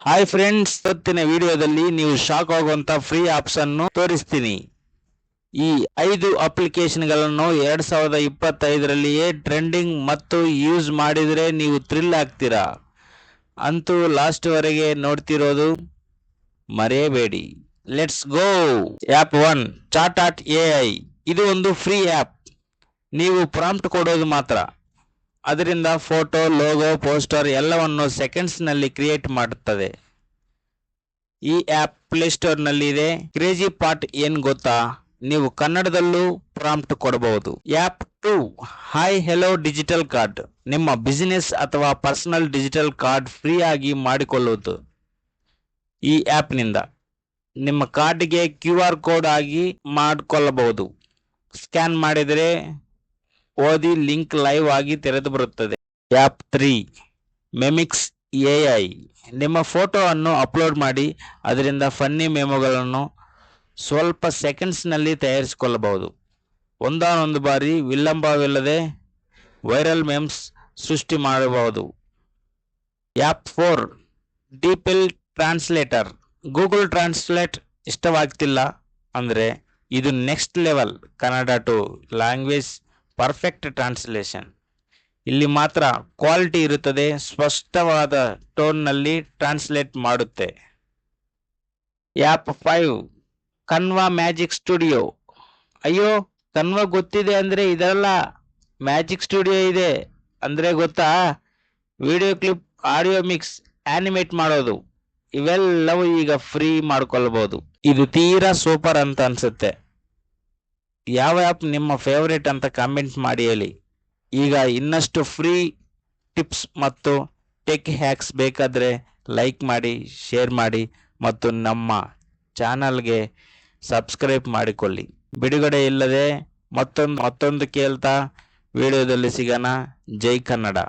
Hi friends, ಇವತ್ತಿನ ವಿಡಿಯೋದಲ್ಲಿ ನೀವು ಶಾಕ್ ಆಗುವಂತ ಫ್ರೀ ಆಪ್ಸ್ ಅನ್ನು ತೋರಿಸ್ತೀನಿ. ಈ 5 ಅಪ್ಲಿಕೇಶನ್ಗಳನ್ನು 2025ರಲ್ಲಿಯೇ ಟ್ರೆಂಡಿಂಗ್ ಮತ್ತು ಯೂಸ್ ಮಾಡಿದರೆ ನೀವು ಥ್ರಿಲ್ ಆಗ್ತೀರಾ. ಅಂತೂ ಲಾಸ್ಟ್ ವರೆಗೆ ನೋಡ್ತಿರೋದು ಮರೆಯಬೇಡಿ. Let's go. App 1 chat AI. ಇದು ಒಂದು ಫ್ರೀ ಆ್ಯಪ್. ನೀವು ಪ್ರಾಂಪ್ಟ್ ಕೊಡೋದು ಮಾತ್ರ. ಅದರಿಂದ ಫೋಟೋ, ಲೋಗೋ, ಪೋಸ್ಟರ್ ಎಲ್ಲವನ್ನು ಸೆಕೆಂಡ್ಸ್ನಲ್ಲಿ ಕ್ರಿಯೇಟ್ ಮಾಡುತ್ತದೆ. ಈ ಆ್ಯಪ್ ಪ್ಲೇಸ್ಟೋರ್ನಲ್ಲಿ ಇದೆ. ಕ್ರೇಜಿ ಪಾರ್ಟ್ ಏನ್ ಗೊತ್ತಾ, ನೀವು ಕನ್ನಡದಲ್ಲೂ ಪ್ರಾಂಪ್ಟ್ ಕೊಡಬಹುದು. App 2 hi hello digital card. ನಿಮ್ಮ ಬಿಸಿನೆಸ್ ಅಥವಾ ಪರ್ಸನಲ್ ಡಿಜಿಟಲ್ ಕಾರ್ಡ್ ಫ್ರೀ ಆಗಿ ಮಾಡಿಕೊಳ್ಳುವುದು. ಈ ಆ್ಯಪ್ನಿಂದ ನಿಮ್ಮ ಕಾರ್ಡ್ಗೆ QR ಕೋಡ್ ಆಗಿ ಮಾಡಿಕೊಳ್ಳಬಹುದು. ಸ್ಕ್ಯಾನ್ ಮಾಡಿದರೆ ಓದಿ ಲಿಂಕ್ ಲೈವ್ ಆಗಿ ತೆರೆದು ಬರುತ್ತದೆ. App 3 ಮೆಮಿಕ್ಸ್ AI. ನಿಮ್ಮ ಫೋಟೋ ಅನ್ನು ಅಪ್ಲೋಡ್ ಮಾಡಿ ಅದರಿಂದ ಫನ್ನಿ ಮೆಮೊಗಳನ್ನು ಸ್ವಲ್ಪ ಸೆಕೆಂಡ್ಸ್ನಲ್ಲಿ ತಯಾರಿಸಿಕೊಳ್ಳಬಹುದು. ಒಂದಾನೊಂದು ಬಾರಿ ವಿಳಂಬವಿಲ್ಲದೆ ವೈರಲ್ ಮೆಮ್ಸ್ ಸೃಷ್ಟಿ ಮಾಡಬಹುದು. App 4 DeepL translator. Google translate ಇಷ್ಟವಾಗ್ತಿಲ್ಲ ಅಂದರೆ ಇದು next level. Kannada to language perfect translation. ಇಲ್ಲಿ ಮಾತ್ರ ಕ್ವಾಲಿಟಿ ಇರುತ್ತದೆ. ಸ್ಪಷ್ಟವಾದ ಟೋನ್ನಲ್ಲಿ ಟ್ರಾನ್ಸ್ಲೇಟ್ ಮಾಡುತ್ತೆ. App 5 Canva magic studio. ಅಯ್ಯೋ, ಕನ್ವಾ ಗೊತ್ತಿದೆ ಅಂದರೆ ಇದೆಲ್ಲ ಮ್ಯಾಜಿಕ್ ಸ್ಟುಡಿಯೋ ಇದೆ ಅಂದರೆ ಗೊತ್ತಾ? Video clip, audio mix, animate ಮಾಡೋದು ಇವೆಲ್ಲವೂ ಈಗ ಫ್ರೀ ಮಾಡ್ಕೊಳ್ಬಹುದು. ಇದು ತೀರಾ ಸೂಪರ್ ಅಂತ ಅನ್ಸುತ್ತೆ. ಯಾವ ಆ್ಯಪ್ ನಿಮ್ಮ ಫೇವರೇಟ್ ಅಂತ ಕಾಮೆಂಟ್ ಮಾಡಿ ಹೇಳಿ. ಈಗ ಇನ್ನಷ್ಟು ಫ್ರೀ ಟಿಪ್ಸ್ ಮತ್ತು ಟೆಕ್ ಹ್ಯಾಕ್ಸ್ ಬೇಕಾದರೆ ಲೈಕ್ ಮಾಡಿ, ಶೇರ್ ಮಾಡಿ ಮತ್ತು ನಮ್ಮ ಚಾನಲ್ಗೆ ಸಬ್ಸ್ಕ್ರೈಬ್ ಮಾಡಿಕೊಳ್ಳಿ. ಬಿಡುಗಡೆ ಇಲ್ಲದೆ ಮತ್ತೊಂದು ಕೇಳ್ತಾ ವಿಡಿಯೋದಲ್ಲಿ ಸಿಗೋಣ. ಜೈ ಕನ್ನಡ.